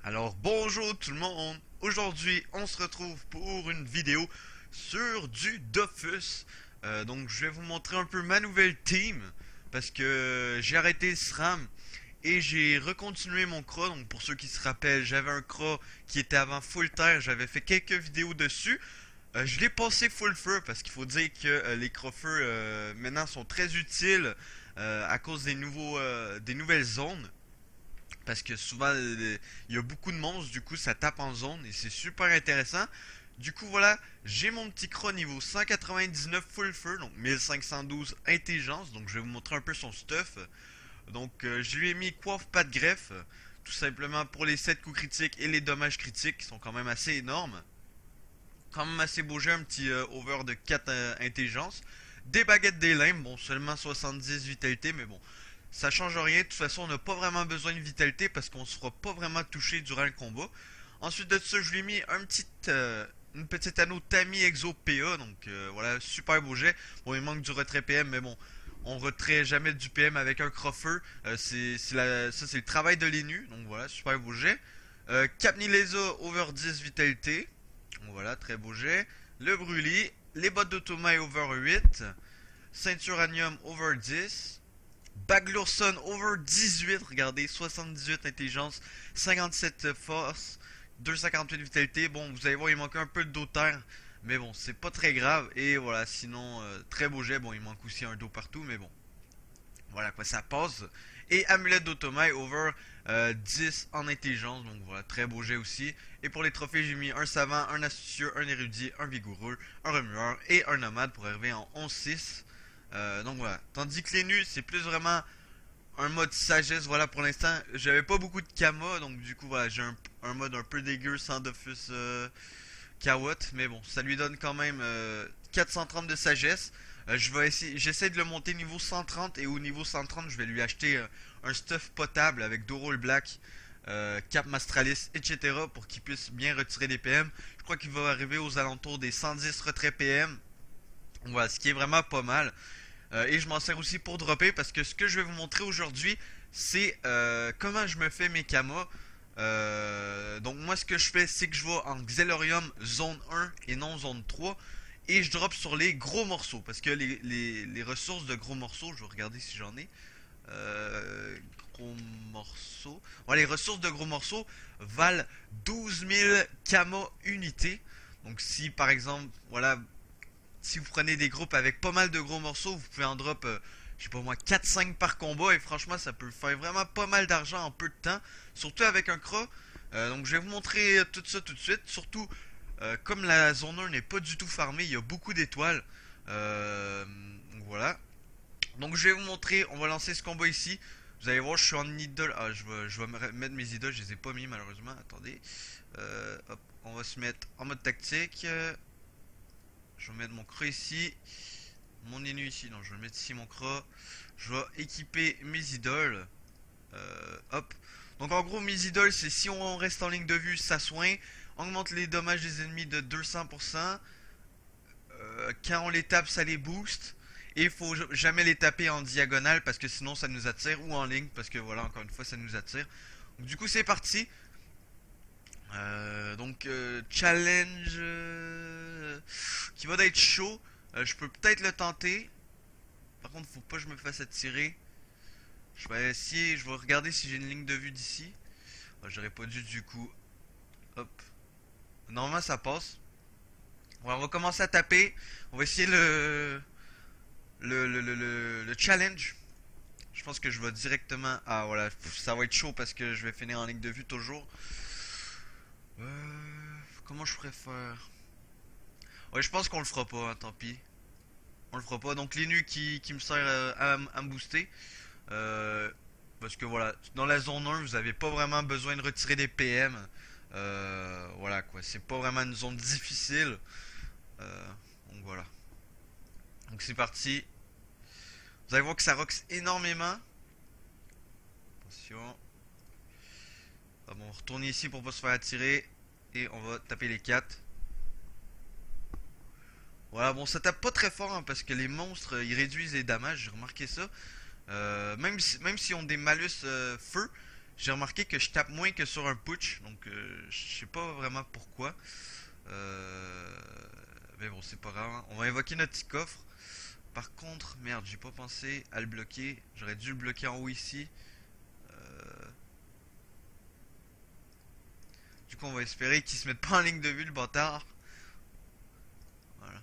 Alors bonjour tout le monde, aujourd'hui on se retrouve pour une vidéo sur du Dofus. Donc je vais vous montrer un peu ma nouvelle team parce que j'ai arrêté SRAM et j'ai recontinué mon CRA. Donc pour ceux qui se rappellent, j'avais un CRA qui était avant full terre, j'avais fait quelques vidéos dessus. Je l'ai passé full feu parce qu'il faut dire que les CRA-feu maintenant sont très utiles à cause des nouvelles zones. Parce que souvent, il y a beaucoup de monstres, du coup, ça tape en zone et c'est super intéressant. Du coup, voilà, j'ai mon petit cro niveau 199 full feu, donc 1512 intelligence. Donc, je vais vous montrer un peu son stuff. Donc, je lui ai mis coiffe pas de greffe, tout simplement pour les 7 coups critiques et les dommages critiques qui sont quand même assez énormes. Quand même assez beau jeu, un petit over de 4 intelligence. Des baguettes des limbes, bon, seulement 70 vitalité, mais bon, ça change rien. De toute façon, on n'a pas vraiment besoin de vitalité parce qu'on se fera pas vraiment toucher durant le combat. Ensuite de ça, je lui ai mis une petite anneau Tami Exo PA. Donc voilà, super beau jet. Bon, il manque du retrait PM, mais bon, on retrait jamais du PM avec un croffer. Ça, c'est le travail de l'ENU. Donc voilà, super beau jet. Capnileza over 10 vitalité. Donc voilà, très beau jet. Le brûlis. Les bottes d'automate over 8. Ceinturanium over 10. Baglourson over 18, regardez, 78 intelligence, 57 force, 258 vitalité. Bon, vous allez voir, il manque un peu de dos terre, mais bon, c'est pas très grave. Et voilà, sinon, très beau jet. Bon, il manque aussi un dos partout, mais bon, voilà quoi, ça passe. Et amulette d'automate over 10 en intelligence, donc voilà, très beau jet aussi. Et pour les trophées, j'ai mis un savant, un astucieux, un érudit, un vigoureux, un remueur et un nomade pour arriver en 11-6. Donc voilà. Tandis que les nus, c'est plus vraiment un mode sagesse. Voilà, pour l'instant, j'avais pas beaucoup de Kama. Donc du coup, voilà, j'ai un mode un peu dégueu sans Dofus Kawot. Mais bon, ça lui donne quand même 430 de sagesse. J'essaie de le monter niveau 130. Et au niveau 130, je vais lui acheter un stuff potable avec Dorol Black, Cap Mastralis, etc. pour qu'il puisse bien retirer des PM. Je crois qu'il va arriver aux alentours des 110 retraits PM. Voilà, ce qui est vraiment pas mal. Et je m'en sers aussi pour dropper parce que ce que je vais vous montrer aujourd'hui, c'est comment je me fais mes kamas. Donc moi ce que je fais, c'est que je vais en Xelorium zone 1 et non zone 3. Et je drop sur les gros morceaux. Parce que les ressources de gros morceaux, je vais regarder si j'en ai. Gros morceaux. Voilà, les ressources de gros morceaux valent 12 000 kamas unités. Donc si par exemple, voilà, si vous prenez des groupes avec pas mal de gros morceaux, vous pouvez en drop, je sais pas moi, 4-5 par combat. Et franchement, ça peut faire vraiment pas mal d'argent en peu de temps. Surtout avec un CRA. Donc je vais vous montrer tout ça tout de suite. Surtout, comme la zone 1 n'est pas du tout farmée, il y a beaucoup d'étoiles. Donc voilà. Donc je vais vous montrer, on va lancer ce combat ici. Vous allez voir, je suis en idole. Ah, je vais mettre mes idoles, je les ai pas mis malheureusement. Attendez. Hop, on va se mettre en mode tactique. Je vais mettre mon CRA ici. Mon ennemi ici. Non, je vais mettre ici mon CRA. Je vais équiper mes idoles. Hop. Donc en gros, mes idoles, c'est si on reste en ligne de vue, ça soigne. Augmente les dommages des ennemis de 200%. Quand on les tape, ça les booste. Et il faut jamais les taper en diagonale parce que sinon ça nous attire. Ou en ligne parce que voilà, encore une fois, ça nous attire. Donc du coup, c'est parti. Challenge qui va d'être chaud. Je peux peut-être le tenter. Par contre, faut pas que je me fasse attirer. Je vais essayer, je vais regarder si j'ai une ligne de vue d'ici. J'aurais pas dû du coup. Hop. Normalement ça passe. On va commencer à taper. On va essayer le challenge. Je pense que je vais directement. Ah voilà, ça va être chaud parce que je vais finir en ligne de vue toujours. Comment je préfère? Ouais, je pense qu'on le fera pas, hein, tant pis. On le fera pas. Donc les nus qui me sert à me booster. Euh, Parce que voilà, dans la zone 1, vous avez pas vraiment besoin de retirer des PM. Voilà quoi, c'est pas vraiment une zone difficile. Donc voilà. Donc c'est parti. Vous allez voir que ça rox énormément. Attention. Ah bon, on va retourner ici pour pas se faire attirer. Et on va taper les 4. Voilà, bon, ça tape pas très fort hein, parce que les monstres ils réduisent les damages, j'ai remarqué ça. Même si on des malus feu, J'ai remarqué que je tape moins que sur un putsch, donc je sais pas vraiment pourquoi. Euh, mais bon, c'est pas grave, hein. On va invoquer notre petit coffre. Par contre, merde, j'ai pas pensé à le bloquer. J'aurais dû le bloquer en haut ici. Euh, Du coup, on va espérer qu'il se mette pas en ligne de vue, le bâtard. Voilà.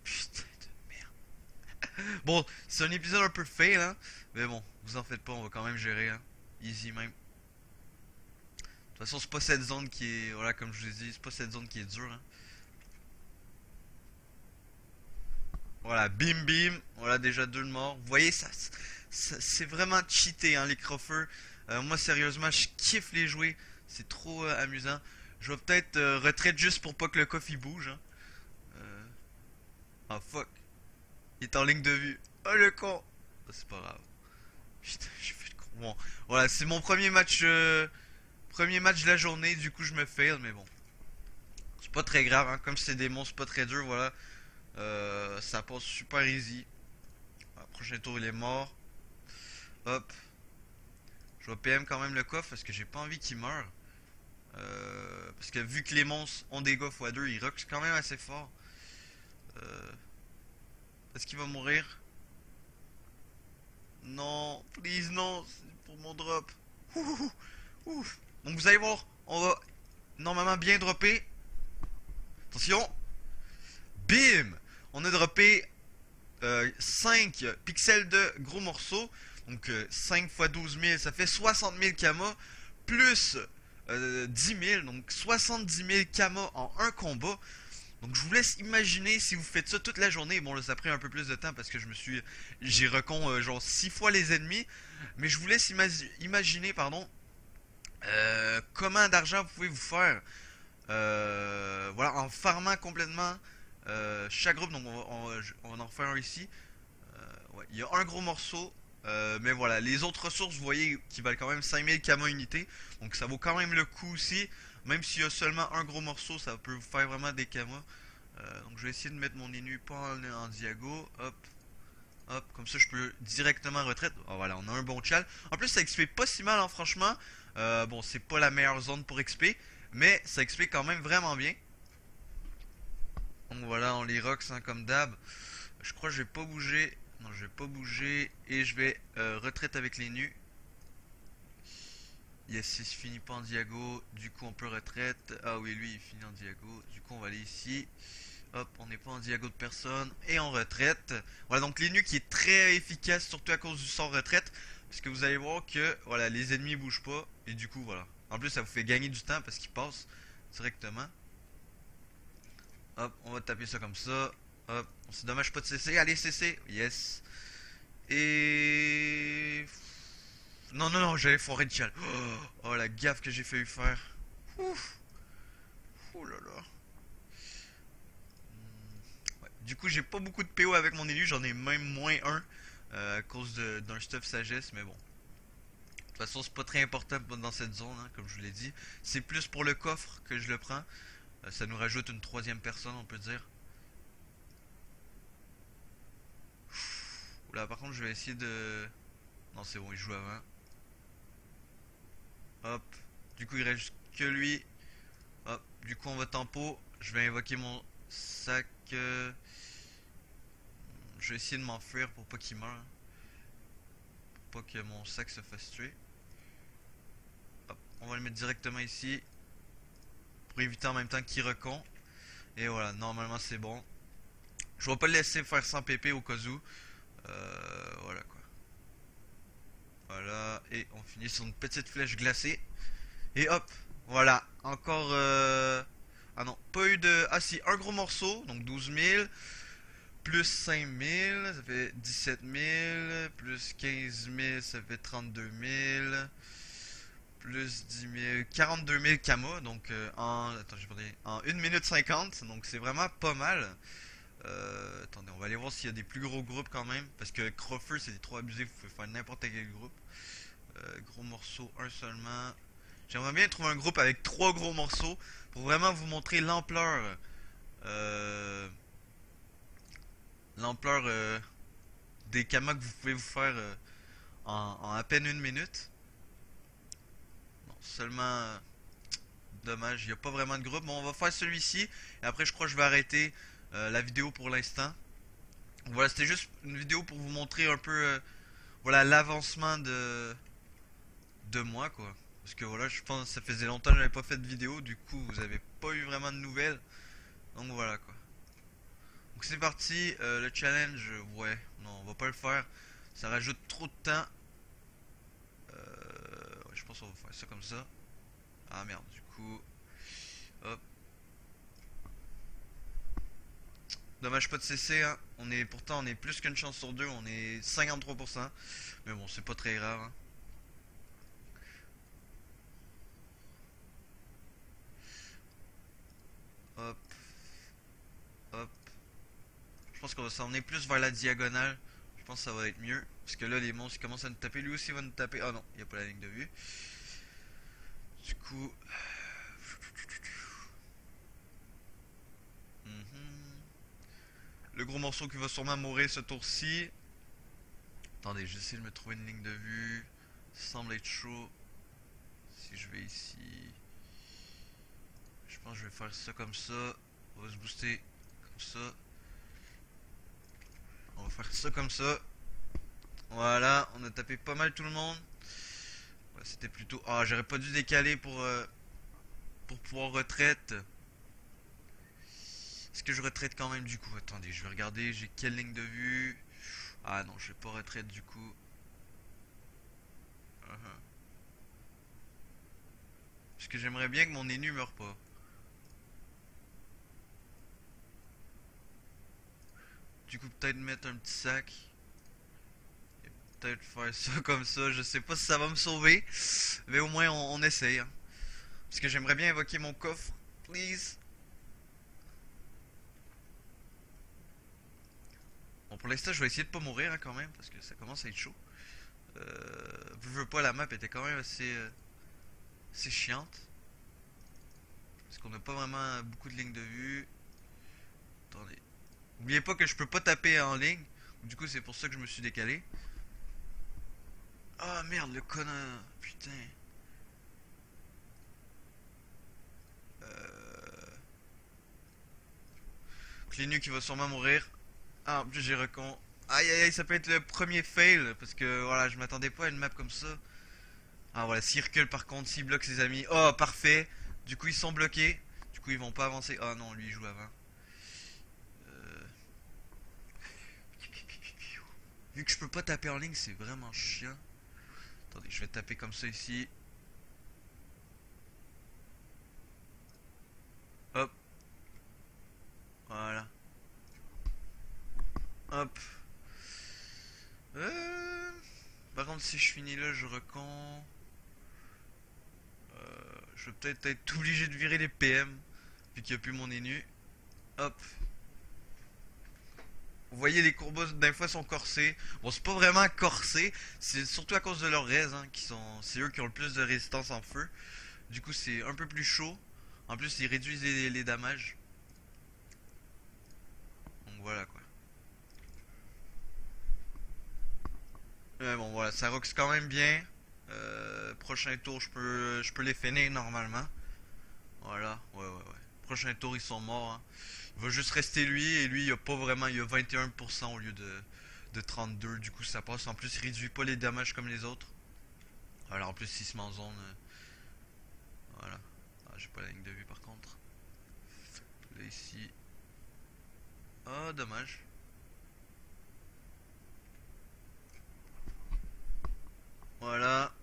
Putain de merde. Bon, c'est un épisode un peu fail, hein. Mais bon, vous en faites pas, on va quand même gérer, hein. Easy même. De toute façon, c'est pas cette zone qui est. Voilà, comme je vous ai dit, c'est pas cette zone qui est dure, hein. Voilà, bim bim. Voilà, déjà deux de morts. Vous voyez, c'est vraiment cheaté, hein, les croffers. Moi, sérieusement, je kiffe les jouer. C'est trop amusant. Je vais peut-être retraite juste pour pas que le coffre il bouge, hein. Euh, Ah fuck. Il est en ligne de vue. Oh le con. Oh, c'est pas grave. Putain, j'ai fait le con. Bon, voilà, c'est mon premier match de la journée. Du coup, je me fail, mais bon. C'est pas très grave, hein. Comme c'est des monstres pas très dur, voilà. Ça passe super easy. Ah, prochain tour, il est mort. Hop. Je vais PM quand même le coffre parce que j'ai pas envie qu'il meure. Parce que vu que les monstres ont des gars x2, ils rockent quand même assez fort. Euh, Est-ce qu'il va mourir? Non, please non, c'est pour mon drop. Ouh, ouh. Donc vous allez voir, on va normalement bien dropper. Attention. Bim! On a droppé 5 pixels de gros morceaux. Donc 5 x 12 000, ça fait 60 000 kamas. Plus 10 000, donc 70 000 kamas en un combat. Donc je vous laisse imaginer si vous faites ça toute la journée. Bon là ça a pris un peu plus de temps parce que j'ai recon genre 6 fois les ennemis. Mais je vous laisse imaginer pardon comment d'argent vous pouvez vous faire voilà en farmant complètement chaque groupe. Donc on va en refaire un ici. Ouais, il y a un gros morceau. Mais voilà, les autres ressources, vous voyez, qui valent quand même 5000 kama unité. Donc ça vaut quand même le coup aussi. Même s'il y a seulement un gros morceau, ça peut vous faire vraiment des kamas. Donc je vais essayer de mettre mon inu pas en diago. Hop, hop, comme ça je peux directement retraite. Oh, voilà, on a un bon chal. En plus, ça XP pas si mal, hein, franchement. Bon, c'est pas la meilleure zone pour XP. Mais ça XP quand même vraiment bien. Donc voilà, on les rocks hein, comme d'hab. Je crois que je vais pas bouger. Non, je vais pas bouger. Et je vais retraite avec les nus. Yes, il se finit pas en diago. Du coup, on peut retraite. Ah oui, lui, il finit en diago. Du coup, on va aller ici. Hop, on n'est pas en diago de personne. Et on retraite. Voilà, donc les nus qui est très efficace, surtout à cause du sort retraite. Parce que vous allez voir que voilà, les ennemis bougent pas. Et du coup, voilà. En plus, ça vous fait gagner du temps parce qu'ils passent directement. Hop, on va taper ça comme ça. Hop, c'est dommage pas de CC. Allez, CC. Yes. Et... Non, non, non, j'allais foirer de chal. Oh, la gaffe que j'ai failli faire. Ouf. Oh là là. Ouais. Du coup, j'ai pas beaucoup de PO avec mon élu. J'en ai même moins un. À cause d'un stuff sagesse. Mais bon. De toute façon, c'est pas très important dans cette zone, hein, comme je vous l'ai dit. C'est plus pour le coffre que je le prends. Ça nous rajoute une troisième personne, on peut dire. Oula, par contre, je vais essayer de... Non, c'est bon, il joue avant. Hop. Du coup, il reste juste que lui. Hop. Du coup, on va tempo. Je vais invoquer mon sac. Je vais essayer de m'enfuir pour pas qu'il meure. Pour pas que mon sac se fasse tuer. Hop. On va le mettre directement ici. Pour éviter en même temps qu'il recon. Et voilà, normalement c'est bon. Je vais pas le laisser faire 100 pp au cas où. Voilà quoi. Voilà. Et on finit sur une petite flèche glacée. Et hop. Voilà. Encore... Ah non, pas eu de... Ah si, un gros morceau. Donc 12 000. Plus 5 000, ça fait 17 000. Plus 15 000, ça fait 32 000. Plus 10 000, 42 000 kama. Donc attends, j'ai pas dit, en 1 minute 50. Donc c'est vraiment pas mal. Attendez, on va aller voir s'il y a des plus gros groupes quand même. Parce que Crawford c'est trop abusé, vous pouvez faire n'importe quel groupe. Gros morceau, un seulement. J'aimerais bien trouver un groupe avec 3 gros morceaux. Pour vraiment vous montrer l'ampleur. L'ampleur des kamas que vous pouvez vous faire en à peine 1 minute. Seulement, dommage, il n'y a pas vraiment de groupe. Bon, on va faire celui-ci. Et après, je crois que je vais arrêter la vidéo pour l'instant. Voilà, c'était juste une vidéo pour vous montrer un peu, voilà, l'avancement de moi, quoi. Parce que voilà, je pense que ça faisait longtemps que j'avais pas fait de vidéo. Du coup, vous avez pas eu vraiment de nouvelles. Donc voilà, quoi. Donc c'est parti, le challenge, ouais, non, on va pas le faire. Ça rajoute trop de temps. Ouais, je pense qu'on va faire ça comme ça. Ah merde, du coup, hop. Dommage pas de CC, hein. Pourtant on est plus qu'une chance sur deux, on est 53%. Mais bon, c'est pas très grave, hein. Hop, hop. Je pense qu'on va s'emmener plus vers la diagonale. Je pense que ça va être mieux. Parce que là, les monstres ils commencent à nous taper. Lui aussi va nous taper. Ah non, il n'y a pas la ligne de vue. Du coup. Le gros morceau qui va sûrement mourir ce tour-ci. Attendez, j'essaie de me trouver une ligne de vue. Ça semble être chaud. Si je vais ici. Je pense que je vais faire ça comme ça. On va se booster comme ça. On va faire ça comme ça. Voilà, on a tapé pas mal tout le monde. Ouais, c'était plutôt... Ah, j'aurais pas dû décaler pour pouvoir retraite. Est-ce que je retraite quand même du coup? Attendez, je vais regarder, j'ai quelle ligne de vue? Ah non, je vais pas retraite du coup. Parce que j'aimerais bien que mon ennemi meure pas. Du coup, peut-être mettre un petit sac. Et peut-être faire ça comme ça. Je sais pas si ça va me sauver. Mais au moins, on essaye, hein. Parce que j'aimerais bien évoquer mon coffre. Please. Bon, pour l'instant, je vais essayer de pas mourir, hein, quand même. Parce que ça commence à être chaud. Je veux pas, la map était quand même assez chiante. Parce qu'on n'a pas vraiment beaucoup de lignes de vue. Attendez. N'oubliez pas que je peux pas taper en ligne. Du coup, c'est pour ça que je me suis décalé. Ah merde, le connard. Putain. Clénu qui va sûrement mourir. Ah, en plus j'ai recon. Aïe aïe aïe, ça peut être le premier fail. Parce que voilà, je m'attendais pas à une map comme ça. Ah voilà, s'il recule par contre, s'il bloque ses amis. Oh, parfait. Du coup, ils sont bloqués. Du coup, ils vont pas avancer. Oh non, lui il joue avant. Vu que je peux pas taper en ligne, c'est vraiment chiant. Attendez, je vais taper comme ça ici. Hop. Voilà. Hop. Par contre, si je finis là, je recon. Je vais peut-être être obligé de virer les PM. Vu qu'il n'y a plus mon énu. Hop. Vous voyez, les courbos d'un fois sont corsés. Bon, c'est pas vraiment corsé. C'est surtout à cause de leur res, hein, c'est eux qui ont le plus de résistance en feu. Du coup, c'est un peu plus chaud. En plus, ils réduisent les damages. Donc voilà quoi. Bon voilà, ça rox quand même bien. Prochain tour, je peux les finir normalement. Voilà, ouais. Prochain tour, ils sont morts, hein. Il va juste rester lui, et lui, il a pas vraiment, il a 21% au lieu de 32. Du coup, ça passe. En plus, il réduit pas les damages comme les autres. Alors en plus, s'il se met en zone, voilà. Ah, j'ai pas la ligne de vue par contre. Là ici. Ah, dommage. Voilà.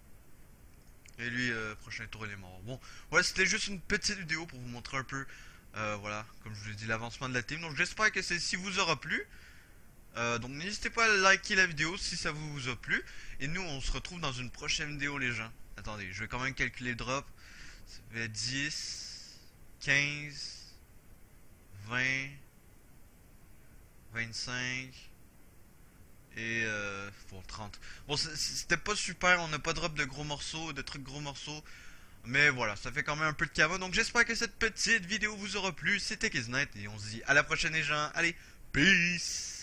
Et lui, prochain tour, il est mort. Bon, voilà, c'était juste une petite vidéo pour vous montrer un peu, voilà, comme je vous ai dit, l'avancement de la team. Donc j'espère que celle-ci vous aura plu. Donc n'hésitez pas à liker la vidéo si ça vous a plu. Et nous, on se retrouve dans une prochaine vidéo, les gens. Attendez, je vais quand même calculer le drop. Ça fait 10, 15, 20, 25... Et bon, 30. Bon, c'était pas super, on n'a pas drop de gros morceaux, de trucs gros morceaux. Mais voilà, ça fait quand même un peu de cava. Donc j'espère que cette petite vidéo vous aura plu. C'était Kiznight et on se dit à la prochaine les gens. Allez, peace.